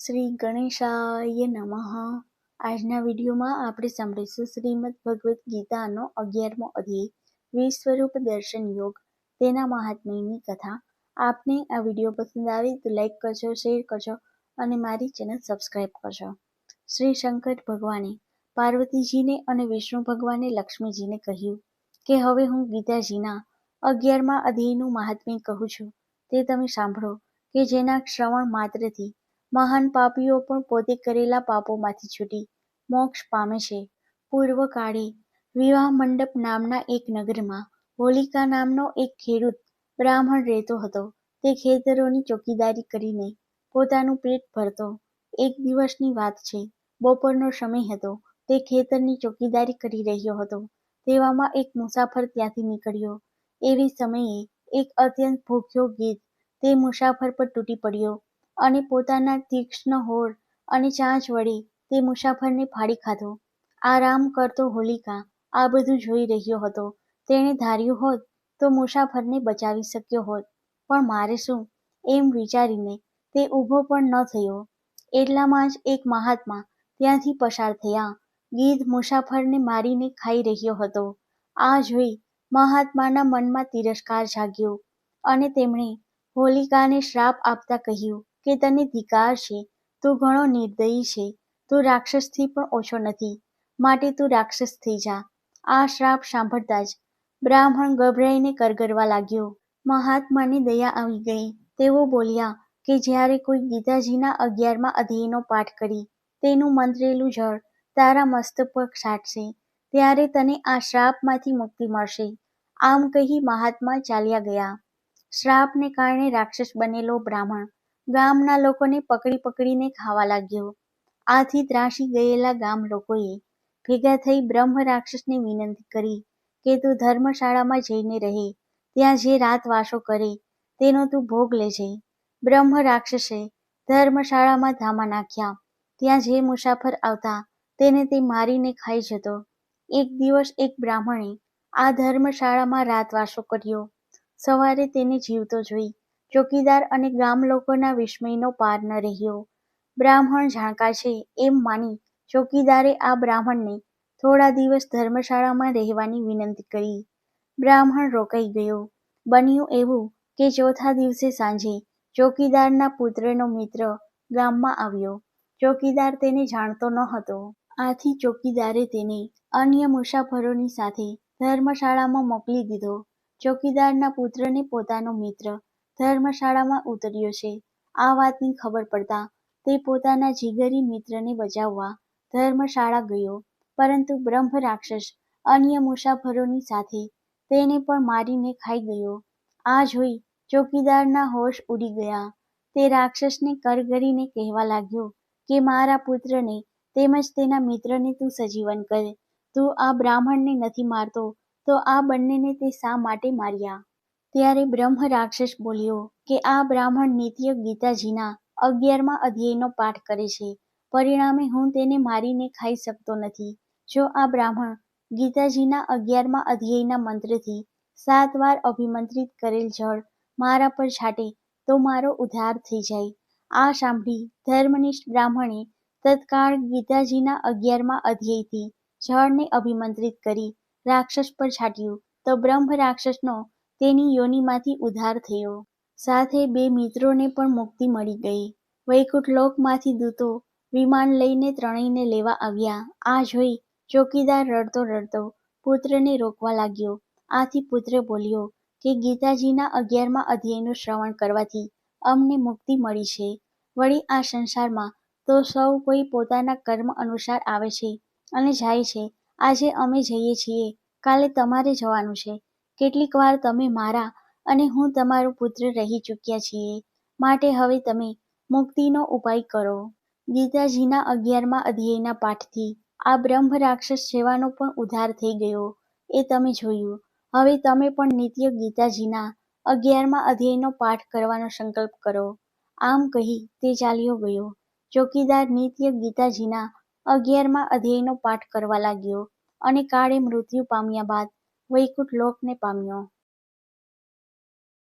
શ્રી ગણેશાય નમઃ. આજના વિડીયોમાં આપણે સાંભળીશું શ્રીમદ ભગવદ્ ગીતાનો 11મો અધ્યાય વિશ્વરૂપ દર્શન યોગ, તેના મહાત્મ્યની કથા. આપને આ વિડીયો પસંદ આવે તો લાઈક કરજો, શેર કરજો અને મારી ચેનલ સબસ્ક્રાઈબ કરજો. શ્રી શંકર ભગવાને પાર્વતીજીને અને વિષ્ણુ ભગવાને લક્ષ્મીજીને કહ્યું કે હવે હું ગીતાજીના 11મા અધ્યાયનું મહાત્મ્ય કહું છું, તે તમે સાંભળો, કે જેના શ્રવણ માત્રથી મહાન પાપીઓ પણ પોતે કરેલા પાપોમાંથી છૂટી મોક્ષ પામે છે. પૂર્વકાળે વિવાહ મંડપ નામના એક નગરમાં હોલિકા નામનો એક ખેડૂત બ્રાહ્મણ રહેતો હતો. તે ખેતરોની ચોકીદારી કરીને પોતાનું પેટ ભરતો. એક દિવસની વાત છે. બપોરનો સમય હતો. તે ખેતરની ચોકીદારી કરી રહ્યો હતો. તેવામાં એક મુસાફર ત્યાંથી નીકળ્યો. એવી સમયે એક અત્યંત ભૂખ્યો ગીધ તે મુસાફર પર તૂટી પડ્યો અને પોતાના તીક્ષ્ણ હોઠ અને ચાંચ વડે તે મુસાફરને ફાડી ખાધો. આરામ કરતો હોલિકા આ બધું જોઈ રહ્યો હતો. તેણે ધાર્યું હોત તો મુસાફરને બચાવી શક્યો હોત, પણ મારે શું, એમ વિચારીને તે ઊભો પણ ન થયો. એટલામાં જ એક મહાત્મા ત્યાંથી પસાર થયા. ગીધ મુસાફરને મારીને ખાઈ રહ્યો હતો. આ જોઈ મહાત્માના મનમાં તિરસ્કાર જાગ્યો અને તેમણે હોલિકાને શ્રાપ આપતા કહ્યું કે તને ધિક્કાર છે, તું ઘણો નિર્દયી છે, તું રાક્ષસથી પણ ઓછો નથી, માટે તું રાક્ષસ થઈ જા. આ શ્રાપ સાંભળતા જ બ્રાહ્મણ ગભરાઈને કરગરવા લાગ્યો. મહાત્માને દયા આવી ગઈ. તેઓ બોલ્યા કે જ્યારે કોઈ ગીતાજીના 11મા અધ્યાયનો પાઠ કરી તેનું મંત્રેલું જળ તારા મસ્તક પર છાંટશે, ત્યારે તને આ શ્રાપમાંથી મુક્તિ મળશે. આમ કહી મહાત્મા ચાલ્યા ગયા. શ્રાપને કારણે રાક્ષસ બનેલો બ્રાહ્મણ ગામના લોકોને પકડી પકડીને ખાવા લાગ્યો. આથી ત્રાસી ગયેલા ગામ લોકોએ ભેગા થઈ બ્રહ્મ રાક્ષસને વિનંતી કરી કે તું ધર્મશાળામાં જઈને રહે, ત્યાં જે રાતવાસો કરે તેનો તું ભોગ લેજે. બ્રહ્મ રાક્ષસે ધર્મશાળામાં ધામા નાખ્યા. ત્યાં જે મુસાફર આવતા તેને તે મારીને ખાઈ જતો. એક દિવસ એક બ્રાહ્મણે આ ધર્મશાળામાં રાતવાસો કર્યો. સવારે તેને જીવતો જોઈ ચોકીદાર અને ગામ લોકોના વિસ્મયનો પાર ન રહ્યો. બ્રાહ્મણ જાણકાર છે એમ માની ચોકીદારે આ બ્રાહ્મણને થોડા દિવસ ધર્મશાળામાં રહેવાની વિનંતી કરી. બ્રાહ્મણ રોકાઈ ગયો. બન્યું એવું કે ચોથા દિવસે સાંજે ચોકીદારના પુત્રનો મિત્ર ગામમાં આવ્યો. ચોકીદાર તેને જાણતો ન હતો. આથી ચોકીદારે તેને અન્ય મુસાફરોની સાથે ધર્મશાળામાં મોકલી દીધો. ચોકીદારના પુત્રને પોતાનો મિત્ર ધર્મશાળામાં ઉતર્યો છે આ વાતની ખબર પડતા તે પોતાના જીગરી મિત્રને બચાવવા ધર્મશાળા ગયો, પરંતુ બ્રહ્મ રાક્ષસ અન્ય મુસાફરોની સાથે તેને પણ મારીને ખાઈ ગયો. આ જોઈ ચોકીદારના હોશ ઉડી ગયા. તે રાક્ષસને કરગરીને કહેવા લાગ્યો કે મારા પુત્રને તેમજ તેના મિત્રને તું સજીવન કર. તું આ બ્રાહ્મણને નથી મારતો તો આ બંનેને તે શા માટે માર્યા? ત્યારે બ્રહ્મ રાક્ષસ બોલ્યો કે આ બ્રાહ્મણ નિત્ય ગીતાજીના 11મા અધ્યાયનો પાઠ કરે છે, પરિણામે હું તેને મારીને ખાઈ શકતો નથી. જો આ બ્રાહ્મણ ગીતાજીના 11મા અધ્યાયના મંત્રથી 7 વાર અભિમંત્રિત કરેલ જળ મારા પર છાંટે તો મારો ઉદ્ધાર થઈ જાય. આ સાંભળી ધર્મનિષ્ઠ બ્રાહ્મણે તત્કાળ ગીતાજીના 11મા અધ્યાયથી જળને અભિમંત્રિત કરી રાક્ષસ પર છાંટ્યું તો બ્રહ્મ રાક્ષસનો તેની યોનિમાંથી ઉદ્ધાર થયો. સાથે બે મિત્રોને પણ મુક્તિ મળી ગઈ. વૈકુંઠ લોકમાંથી દૂતો વિમાન લઈને ત્રણેયને લેવા આવ્યા. આ જોઈ ચોકીદાર રડતો રડતો પુત્રને રોકવા લાગ્યો. આથી પુત્ર બોલ્યો કે ગીતાજીના 11મા અધ્યાયનું શ્રવણ કરવાથી અમને મુક્તિ મળી છે. વળી આ સંસારમાં તો સૌ કોઈ પોતાના કર્મ અનુસાર આવે છે અને જાય છે. આજે અમે જઈએ છીએ, કાલે તમારે જવાનું છે. કેટલીક વાર તમે મારા અને હું તમારો પુત્ર રહી ચૂક્યા છીએ, માટે હવે તમે મુક્તિનો ઉપાય કરો. ગીતાજીના 11મા અધ્યાયના પાઠથી આ બ્રહ્મ રાક્ષસ સેવાનો પણ ઉદ્ધાર થઈ ગયો એ તમે જોયું. હવે તમે પણ નિત્ય ગીતાજીના 11મા અધ્યાયનો પાઠ કરવાનો સંકલ્પ કરો. આમ કહી તે ચાલ્યો ગયો. ચોકીદાર નિત્ય ગીતાજીના 11મા અધ્યાયનો પાઠ કરવા લાગ્યો અને કાળે મૃત્યુ પામ્યા બાદ વૈકુંઠ લોકને પામ્યો.